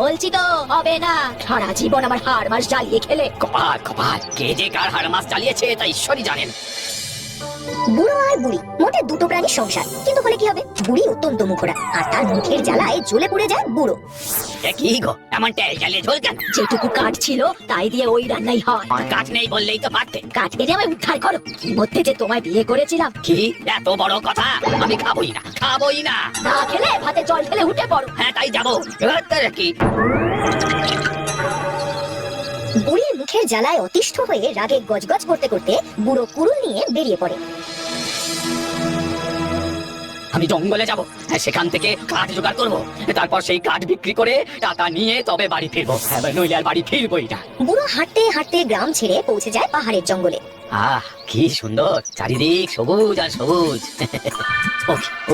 বলছি তো হবে না, সারা জীবন আমার হাড় মাস জ্বালিয়ে খেলে। কপাল কপাল, কে যে কার হাড় মাস চালিয়েছে তা ঈশ্বরই জানেন। বুড়ো আর বুড়ি মোটে দুটো প্রাণীর সংসার, কিন্তু হলে কি হবে, বুড়ি অত্যন্ত মুখরা আর তার মুখের জ্বালায় জ্বলে পুড়ে যায় বুড়ো। কি গো, এমন তেল জ্বালিয়ে ঝোল কেন? যেটুকু কাঠ ছিল তাই দিয়ে ওই রান্নাই হয়। কাঠ নেই বললেই তো পারতে। কাঠ কেটে আমায় উদ্ধার করো, কি মধ্যে যে তোমায় বিয়ে করেছিলাম। কি এত বড় কথা? আমি খাবোই না, খাবোই না। না খেলে ভাতে জল ঢেলে উঠে পড়ো। হ্যাঁ তাই যাবো। কি বুড়ির মুখের জ্বালায় অতিষ্ঠ হয়ে রাগে গজগজ করতে করতে বুড়ো কুড়ুল নিয়ে বেরিয়ে পড়ে। আমি জঙ্গলে যাব, সেখান থেকে কাঠ জোগাড় করবো, তারপর সেই কাঠ বিক্রি করে টাকা নিয়ে তবে বাড়ি ফিরবো। নইলে আর বাড়ি ফিরবোই না। বুড়ো হাঁটতে হাঁটতে গ্রাম ছেড়ে পৌঁছে যায় পাহাড়ের জঙ্গলে। আহ কি সুন্দর চারিদিক, সবুজ আর সবুজ।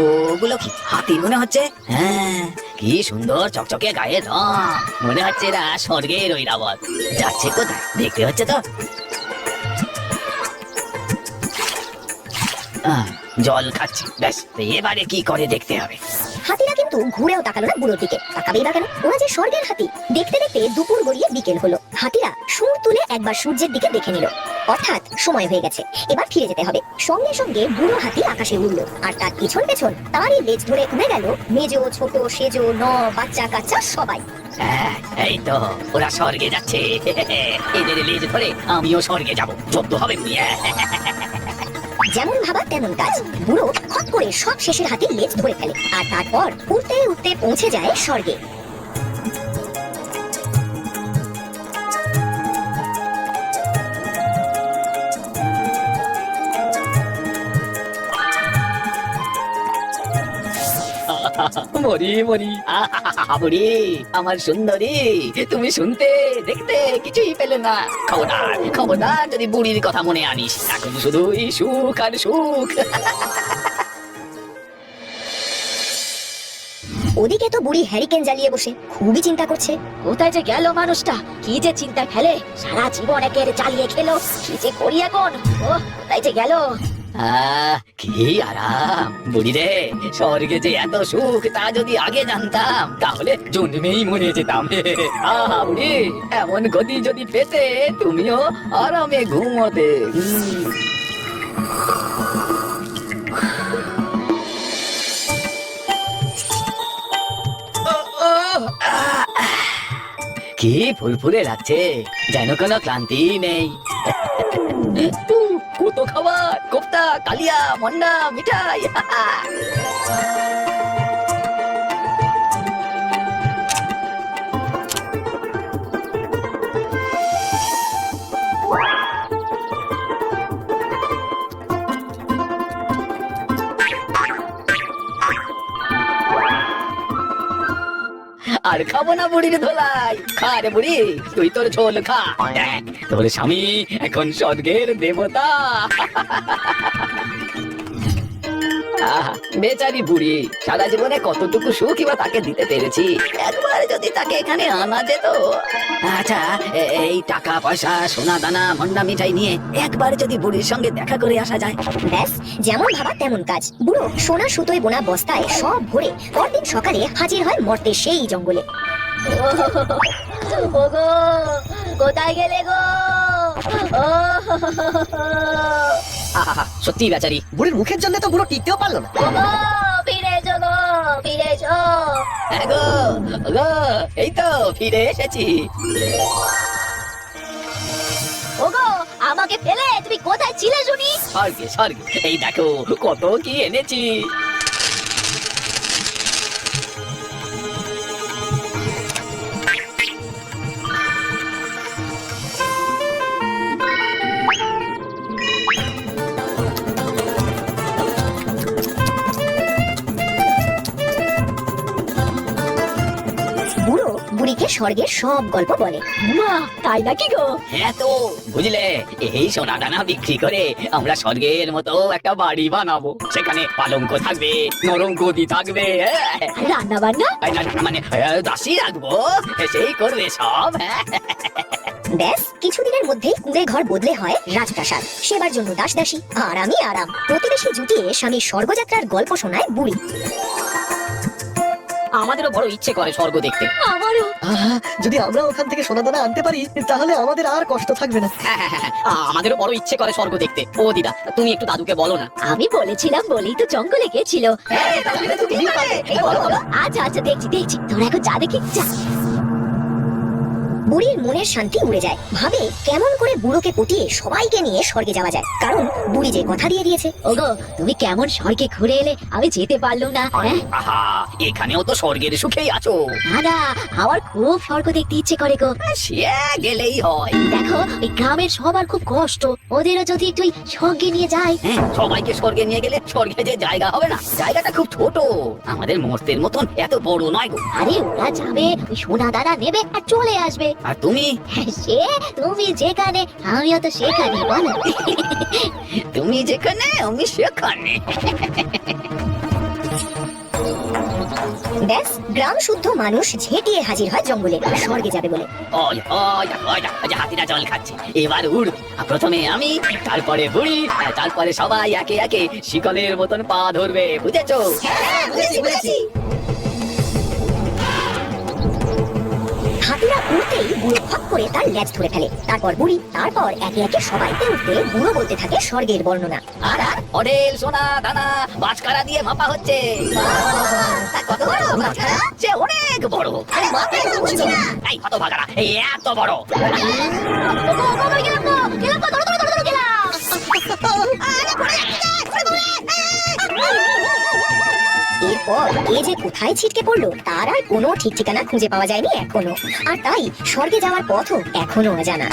ওগুলো কি হাতি মনে হচ্ছে? হ্যাঁ, কি সুন্দর চকচকে গায়ের রং, মনে হচ্ছে এরা স্বর্গের ঐরাবত। যাচ্ছে কোথায় দেখতে হচ্ছে তো। জল খাচ্ছি, ব্যাস এবারে কি করে দেখতে হবে। হাতিরা কিন্তু ঘুরেও তাকালো না বুড়োর দিকে, তাকাবেই বা কেন, ওরা যে স্বর্গের হাতি। দেখতে দেখতে দুপুর গড়িয়ে বিকেল হলো। হাতিরা সুর তুলে একবার সূর্যের দিকে দেখে নিল, অর্থাৎ সময় হয়ে গেছে, এবার ফিরে যেতে হবে। সঙ্গে সঙ্গে বুড়ো হাতি আকাশে উড়ল, আর তার পিছন পেছন তারই লেজ ধরে উড়ে গেল মেজো ছোট সেজো বাচ্চা কাচ্চা সবাই। এই তো ওরা স্বর্গে যাচ্ছে। এদের লেজ ধরে আমিও স্বর্গে যাব, যত হবে। যেমন ভাবা তেমন কাজ, বুড়ো খট করে সব শেষের হাতির লেজ ধরে ফেলে, আর তারপর উড়তে উড়তে পৌঁছে যায় স্বর্গে। মরি মরি, বুড়ি আমার সুন্দরী, তুমি শুনতে দেখতে কিছুই পেলে না। খবরদার খবরদার, যদি বুড়ির কথা মনে আনিস, এখন শুধুই সুখ আর সুখ। ওদিকে তো বুড়ি হ্যারিকেন জ্বালিয়ে বসে খুবই চিন্তা করছে। কোথায় যে গেল মানুষটা, কি যে চিন্তায় ফেলে, সারা জীবন একের জ্বালিয়ে খেলো, কি যে করি এখন। ও কোথায় যে গেল। কি আরাম বুড়ি রে, স্বর্গে যে এত সুখ তা যদি আগে জানতাম তাহলে জন্মেই মরে যেতাম। বুড়ি, এমন গতি যদি পেতে তুমিও আরামে ঘুমোতে। কি ফুরফুরে লাগছে, যেন কোনো ক্লান্তি নেই। কত খাবার, কোফতা, কালিয়া, মন্ডা, মিঠাই। আর খাবো না বুড়ির ধোলাই। খা রে বুড়ি, তুই তোর ঝোল খা। তোর স্বামী এখন স্বর্গের দেবতা। বেচারি বুড়ি, সারা জীবনে কতটুকু সুখই বা তাকে দিতে পেরেছি, একবার যদি তাকে এখানে আনা যেত। আচ্ছা, এই টাকা পয়সা সোনা দানা মন্ডা মিঠাই নিয়ে একবার যদি বুড়ির সঙ্গে দেখা করে আসা যায়। ব্যাস যেমন ভাবা তেমন কাজ, বুড়ো সোনা সুতোয় বোনা বস্তায় সব ভরে পরদিন সকালে হাজির হয় মর্তে সেই জঙ্গলে। ওগো কোথায় গেলে গো? সত্যি বেচারি, বুড়ির মুখের জন্য তো বুড়ো টিকতেও পারলো না। ফিরে এসো গো, ফিরে এসো। এই তো ফিরে এসেছি। ওগো, আমাকে ফেলে তুমি কোথায় ছিলে শুনি? স্বর্গে স্বর্গে, এই দেখো কত কি এনেছি। বুড়ো বুড়িকে স্বর্গের সব গল্প বলে। মা, তাই নাকি গো? হ্যাঁ তো, বুঝলে, এই সোনা দানা বিক্রি করে আমরা স্বর্গের মতো একটা বাড়ি বানাবো। সেখানে পালঙ্ক থাকবে, নরম গদি থাকবে, রান্না বান্না মানে দাসী রাখবো, সেই করবে সব। ব্যাস কিছুদিনের মধ্যেই কুঁড়ে ঘর বদলে হয় রাজপ্রাসাদ। সেবার জন্য দাস দাসী, আরামই আরাম। প্রতিবেশী জুটিয়ে স্বামীর স্বর্গযাত্রার গল্প শোনায় বুড়ি। আমাদেরও বড় ইচ্ছে করে স্বর্গ দেখতে। আমারও। আহা, যদি আমরা ওখান থেকে সোনাদানা আনতে পারি তাহলে আমাদের আর কষ্ট থাকবে না। হ্যাঁ, আমাদেরও বড় ইচ্ছে করে স্বর্গ দেখতে। ও দিদা, তুমি একটু দাদুকে বলো না। আমি বলেছিলাম বলেই তো জঙ্গলে গেছিল। আচ্ছা আচ্ছা, দেখছি দেখছি, তোরা এখন যা দেখি যা। বুড়ির মনের শান্তি উড়ে যায়, ভাবে কেমন করে বুড়োকে পটিয়ে সবাইকে নিয়ে স্বর্গে যাওয়া যায়, কারণ বুড়ি যে কথা দিয়ে দিয়েছে। ওগো, তুমি কেমন স্বর্গে ঘুরে এলে, আমি যেতে পারলাম না। হ্যাঁ? আহা, এখানেও তো স্বর্গের সুখেই আছো। না না, আমার খুব স্বর্গ দেখতে ইচ্ছে করে গো। সে গেলেই হয়। দেখো, এই গ্রামের সবার খুব কষ্ট, ওদেরও যদি একটু সঙ্গে নিয়ে যায়। হ্যাঁ, সবাইকে স্বর্গে নিয়ে গেলে স্বর্গে যে জায়গা হবে না, জায়গাটা খুব ছোট, আমাদের মর্তের মতন এত বড় নয় গো। আরে ওরা যাবে, ওই সোনা দানা নেবে আর চলে আসবে। আর তুমি সে তুমি যেখানে, আমিও তো সেখানে, বলো। তুমি যেখানে আমি সেখানে। ব্যাস, গ্রাম শুদ্ধ মানুষ ঝেঁটিয়ে হাজির হয় জঙ্গলে স্বর্গে যাবে বলে। ওই ওই ওই ওই যে হাতিটা জল খাচ্ছে, এবার উড়। প্রথমে আমি, তারপরে বুড়ি, আর তারপরে সবাই একে একে শিকলের মতন পা ধরবে, বুঝেছো? হাতিরা উড়তেই বুড়ো ফট করে তার ল্যাজ ধরে ফেলে, তারপর বুড়ি, তারপর একে একে সবাইকে উঠতে বুড়ো বলতে থাকে স্বর্গের বর্ণনা। আর অডেল সোনা দানা বাঁশকারা দিয়ে মাপা হচ্ছে। কত বড় বাচ্চারা? সে অনেক বড়। এই কত ভাগারা, এই এত বড়। এরপর এ যে কোথায় ছিটকে পড়লো তার আর কোনো ঠিক ঠিকানা খুঁজে পাওয়া যায়নি এখনো, আর তাই স্বর্গে যাওয়ার পথও এখনো অজানা।